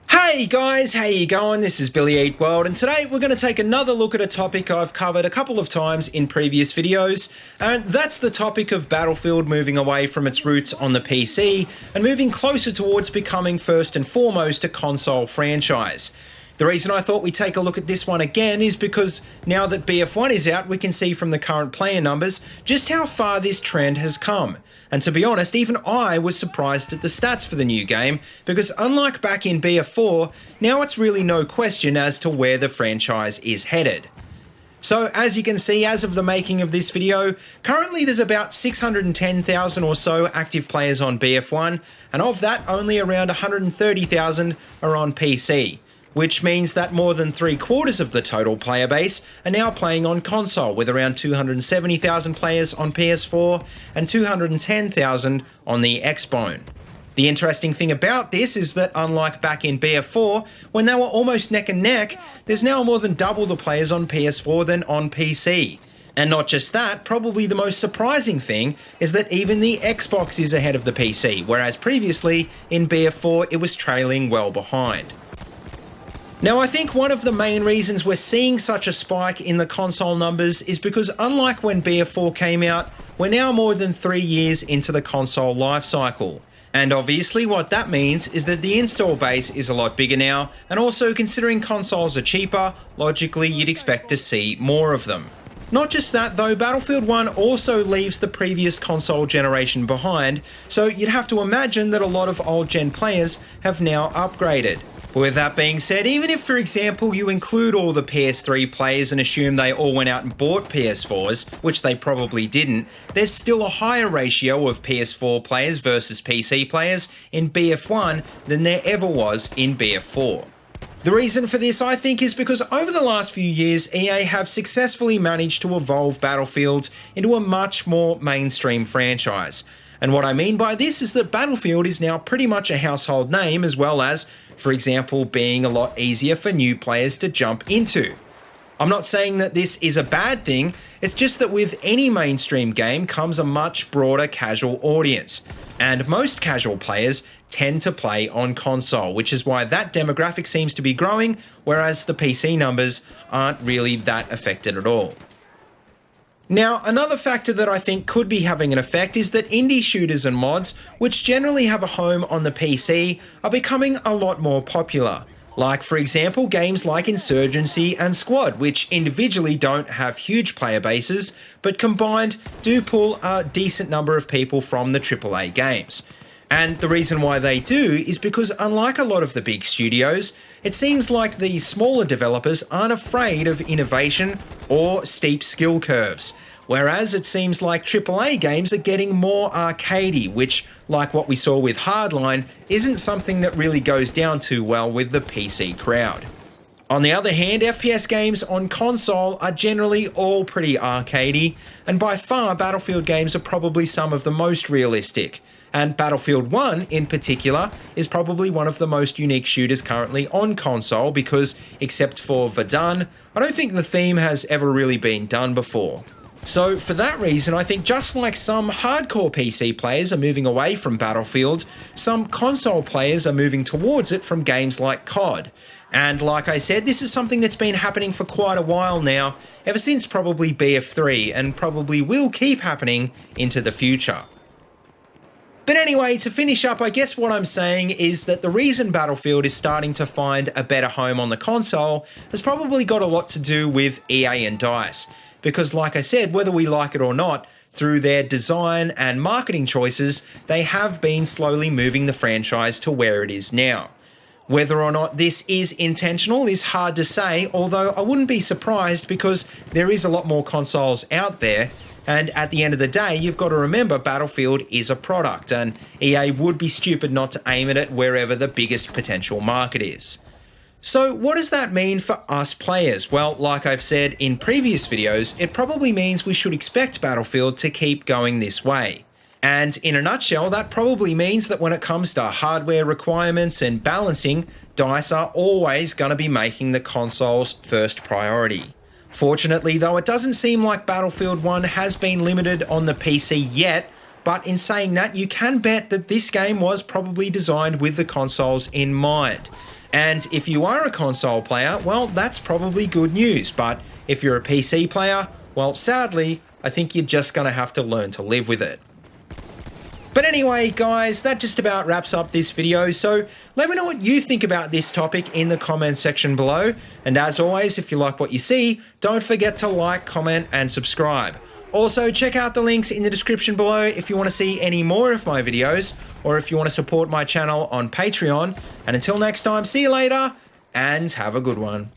Hey guys, how you going? This is BillyEatWorld, and today we're going to take another look at a topic I've covered a couple of times in previous videos, and that's the topic of Battlefield moving away from its roots on the PC and moving closer towards becoming first and foremost a console franchise. The reason I thought we'd take a look at this one again is because now that BF1 is out, we can see from the current player numbers just how far this trend has come. And to be honest, even I was surprised at the stats for the new game, because unlike back in BF4, now it's really no question as to where the franchise is headed. So as you can see, as of the making of this video, currently there's about 610,000 or so active players on BF1, and of that only around 130,000 are on PC. Which means that more than 3/4 of the total player base are now playing on console, with around 270,000 players on PS4 and 210,000 on the Xbone. The interesting thing about this is that unlike back in BF4, when they were almost neck and neck, there's now more than double the players on PS4 than on PC. And not just that, probably the most surprising thing is that even the Xbox is ahead of the PC, whereas previously in BF4 it was trailing well behind. Now, I think one of the main reasons we're seeing such a spike in the console numbers is because unlike when BF4 came out, we're now more than 3 years into the console lifecycle. And obviously what that means is that the install base is a lot bigger now, and also considering consoles are cheaper, logically you'd expect to see more of them. Not just that though, Battlefield 1 also leaves the previous console generation behind, so you'd have to imagine that a lot of old gen players have now upgraded. But with that being said, even if, for example, you include all the PS3 players and assume they all went out and bought PS4s, which they probably didn't, there's still a higher ratio of PS4 players versus PC players in BF1 than there ever was in BF4. The reason for this, I think, is because over the last few years, EA have successfully managed to evolve Battlefield into a much more mainstream franchise. And what I mean by this is that Battlefield is now pretty much a household name, as well as, for example, being a lot easier for new players to jump into. I'm not saying that this is a bad thing, it's just that with any mainstream game comes a much broader casual audience, and most casual players tend to play on console, which is why that demographic seems to be growing, whereas the PC numbers aren't really that affected at all. Now, another factor that I think could be having an effect is that indie shooters and mods, which generally have a home on the PC, are becoming a lot more popular. Like, for example, games like Insurgency and Squad, which individually don't have huge player bases, but combined do pull a decent number of people from the AAA games. And the reason why they do is because unlike a lot of the big studios, it seems like the smaller developers aren't afraid of innovation or steep skill curves. Whereas it seems like AAA games are getting more arcadey, which, like what we saw with Hardline, isn't something that really goes down too well with the PC crowd. On the other hand, FPS games on console are generally all pretty arcadey, and by far Battlefield games are probably some of the most realistic. And Battlefield 1 in particular is probably one of the most unique shooters currently on console because, except for Verdun, I don't think the theme has ever really been done before. So for that reason, I think just like some hardcore PC players are moving away from Battlefield, some console players are moving towards it from games like COD. And like I said, this is something that's been happening for quite a while now, ever since probably BF3, and probably will keep happening into the future. But anyway, to finish up, I guess what I'm saying is that the reason Battlefield is starting to find a better home on the console has probably got a lot to do with EA and DICE. Because like I said, whether we like it or not, through their design and marketing choices, they have been slowly moving the franchise to where it is now. Whether or not this is intentional is hard to say, although I wouldn't be surprised because there is a lot more consoles out there. And at the end of the day, you've got to remember Battlefield is a product, and EA would be stupid not to aim at it wherever the biggest potential market is. So what does that mean for us players? Well, like I've said in previous videos, it probably means we should expect Battlefield to keep going this way. And in a nutshell, that probably means that when it comes to hardware requirements and balancing, DICE are always going to be making the console's first priority. Fortunately though, it doesn't seem like Battlefield 1 has been limited on the PC yet, But in saying that, you can bet that this game was probably designed with the consoles in mind. And if you are a console player, well, that's probably good news. But if you're a PC player, well, sadly, I think you're just going to have to learn to live with it. But anyway, guys, that just about wraps up this video. So let me know what you think about this topic in the comments section below. And as always, if you like what you see, don't forget to like, comment, and subscribe. Also, check out the links in the description below if you want to see any more of my videos, or if you want to support my channel on Patreon. And until next time, see you later, and have a good one.